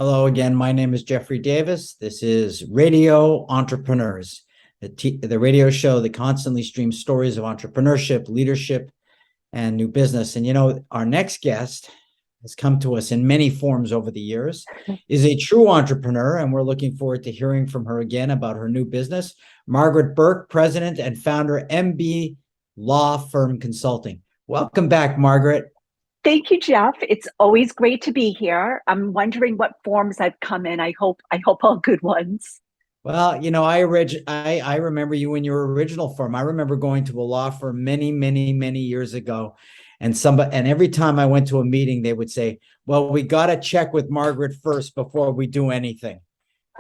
Hello again. My name is Jeffrey Davis. This is Radio Entrepreneurs, the radio show that constantly streams stories of entrepreneurship, leadership, and new business. And our next guest has come to us in many forms over the years, is a true entrepreneur, and we're looking forward to hearing from her again about her new business. Margaret Burke, president and founder, MB Law Firm Consulting. Welcome back, Margaret. Thank you, Jeff. It's always great to be here. I'm wondering what forms I've come in. I hope all good ones. Well, I remember you in your original firm. I remember going to a law firm many, many, many years ago, and every time I went to a meeting, they would say, "Well, we got to check with Margaret first before we do anything."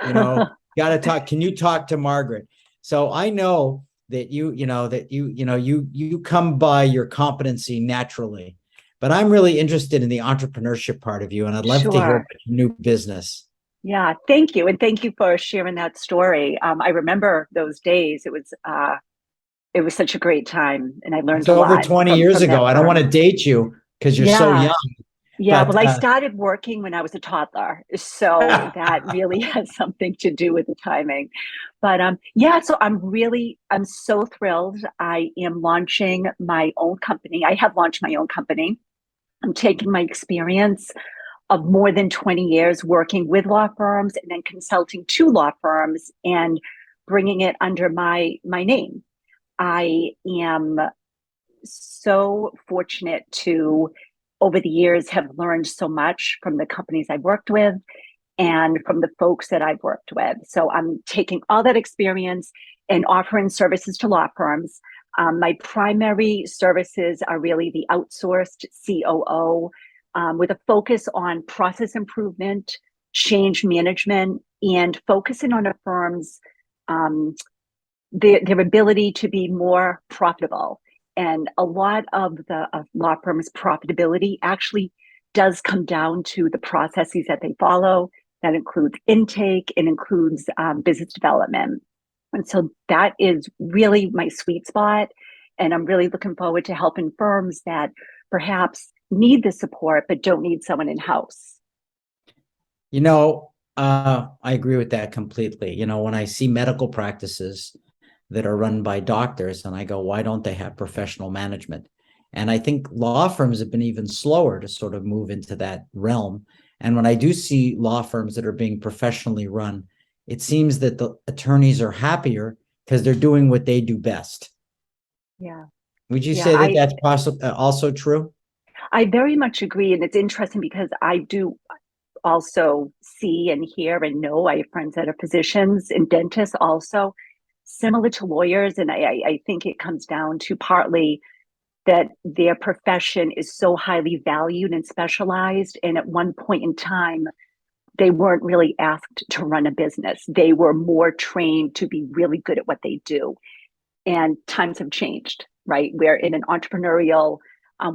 Got to talk. Can you talk to Margaret? So I know that you come by your competency naturally, but I'm really interested in the entrepreneurship part of you, and I'd love to hear about your new business. Yeah, thank you. And thank you for sharing that story. I remember those days. It was such a great time, and I learned It's a over lot 20 from years that ago. I don't firm. want to date you because you're so Yeah. young. Yeah, But well, I started working when I was a toddler, so that really has something to do with the timing. But yeah, so I'm so thrilled. I am launching my own company. I have launched my own company. I'm taking my experience of more than 20 years working with law firms and then consulting to law firms and bringing it under my name. I am so fortunate to, over the years, have learned so much from the companies I've worked with and from the folks that I've worked with. So I'm taking all that experience and offering services to law firms. My primary services are really the outsourced COO, with a focus on process improvement, change management, and focusing on a firm's their ability to be more profitable. And a lot of the law firm's profitability actually does come down to the processes that they follow. That includes intake, it includes business development. And so that is really my sweet spot. And I'm really looking forward to helping firms that perhaps need the support but don't need someone in-house. I agree with that completely. When I see medical practices that are run by doctors, and I go, why don't they have professional management? And I think law firms have been even slower to sort of move into that realm. And when I do see law firms that are being professionally run, it seems that the attorneys are happier because they're doing what they do best. Yeah. Would you Yeah, say that that's also true? I very much agree. And it's interesting because I do also see and hear and know, I have friends that are physicians and dentists also, similar to lawyers. And I think it comes down to partly that their profession is so highly valued and specialized. And at one point in time, they weren't really asked to run a business. They were more trained to be really good at what they do. And times have changed, right? We're in an entrepreneurial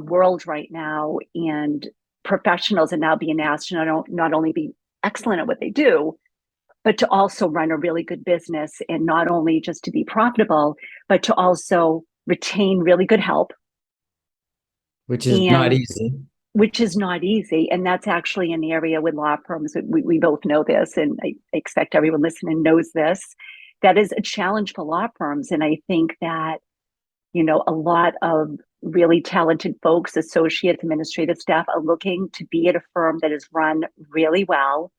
world right now, and professionals are now being asked to not only be excellent at what they do, but to also run a really good business, and not only just to be profitable, but to also retain really good help. Which is not And easy. which is not easy. And that's actually an area with law firms. We both know this, and I expect everyone listening knows this. That is a challenge for law firms. And I think that, a lot of really talented folks, associates, administrative staff, are looking to be at a firm that is run really well.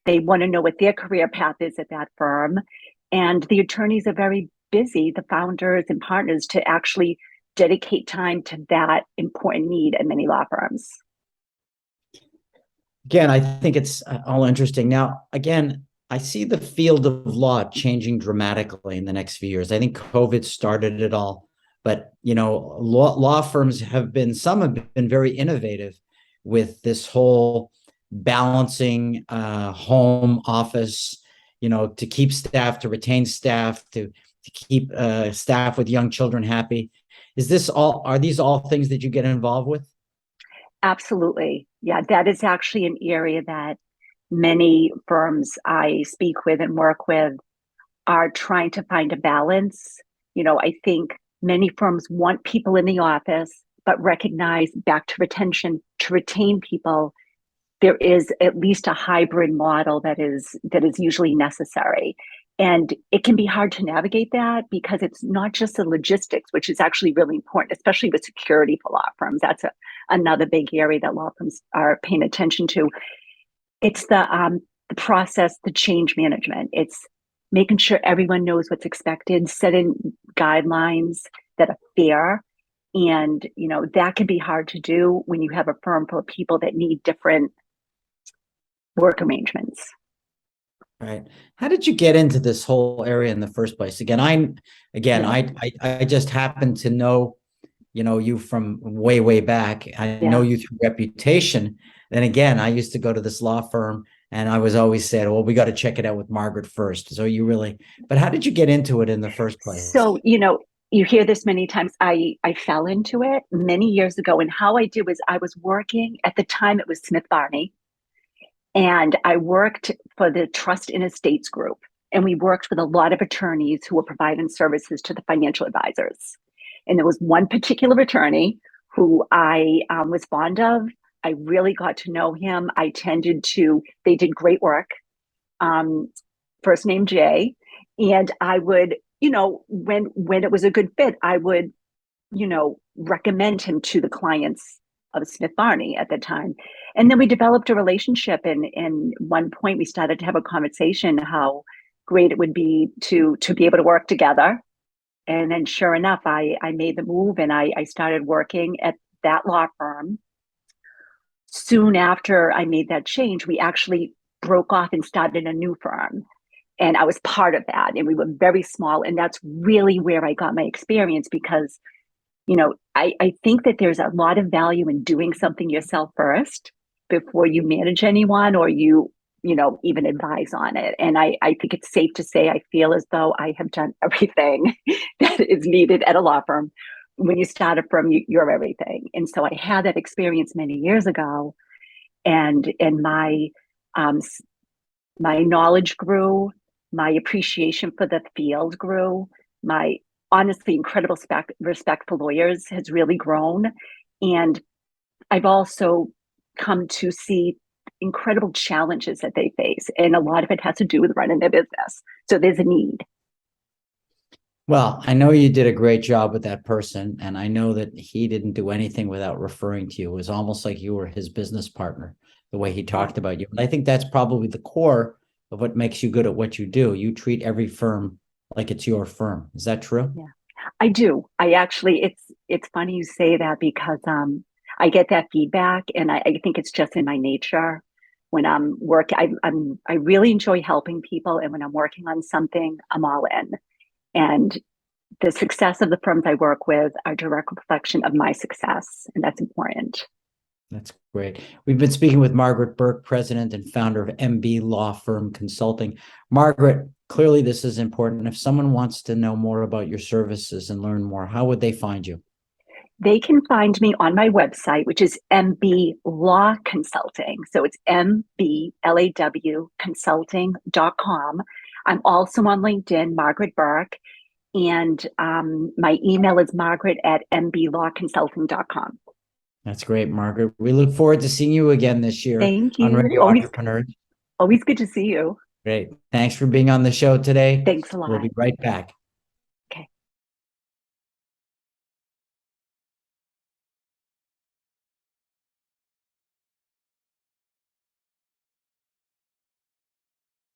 They want to know what their career path is at that firm. And the attorneys are very busy, the founders and partners, to actually dedicate time to that important need at many law firms. Again, I think it's all interesting. Now, again, I see the field of law changing dramatically in the next few years. I think COVID started it all, but law firms some have been very innovative with this whole balancing home office, to keep staff, to retain staff, to keep staff with young children happy. Are these all things that you get involved with? Absolutely. Yeah, that is actually an area that many firms I speak with and work with are trying to find a balance. I think many firms want people in the office, but recognize, back to retention, to retain people, there is at least a hybrid model that is usually necessary. And it can be hard to navigate that because it's not just the logistics, which is actually really important, especially with security for law firms. That's another big area that law firms are paying attention to. It's the process, the change management. It's making sure everyone knows what's expected, setting guidelines that are fair. And, that can be hard to do when you have a firm full of people that need different work arrangements. Right. How did you get into this whole area in the first place? I just happen to know, you from way back. I know you through reputation. Then again, I used to go to this law firm and I was always said, well, we got to check it out with Margaret first. So but how did you get into it in the first place? So, you hear this many times. I fell into it many years ago. And how I did was I was working at the time, it was Smith Barney. And I worked for the Trust and Estates Group. And we worked with a lot of attorneys who were providing services to the financial advisors. And there was one particular attorney who I was fond of. I really got to know him. They did great work. First name Jay. And I would, when it was a good fit, I would, recommend him to the clients of Smith Barney at the time. And then we developed a relationship. And one point we started to have a conversation how great it would be to be able to work together. And then sure enough, I made the move and I started working at that law firm. Soon after I made that change, we actually broke off and started a new firm. And I was part of that. And we were very small. And that's really where I got my experience because, I think that there's a lot of value in doing something yourself first before you manage anyone or you even advise on it. And I think it's safe to say I feel as though I have done everything that is needed at a law firm. When you start a firm, you're everything. And so I had that experience many years ago, and my knowledge grew, my appreciation for the field grew, my honestly incredible respect for lawyers has really grown. And I've also come to see incredible challenges that they face. And a lot of it has to do with running their business. So there's a need. Well, I know you did a great job with that person. And I know that he didn't do anything without referring to you. It was almost like you were his business partner, the way he talked about you. And I think that's probably the core of what makes you good at what you do. You treat every firm like it's your firm. Is that true? Yeah, I do. I actually, it's funny you say that because I get that feedback, and I think it's just in my nature. When I'm working, I really enjoy helping people, and when I'm working on something, I'm all in. And the success of the firms I work with are a direct reflection of my success, and that's important. That's great. We've been speaking with Margaret Burke, president and founder of MB Law Firm Consulting. Margaret, clearly this is important. If someone wants to know more about your services and learn more, how would they find you? They can find me on my website, which is MB Law Consulting. So it's MBLAW consulting.com. I'm also on LinkedIn, Margaret Burke. And my email is margaret@mblawconsulting.com. That's great, Margaret. We look forward to seeing you again this year. Thank you. On Radio Entrepreneurs. Always good to see you. Great. Thanks for being on the show today. Thanks a lot. We'll be right back.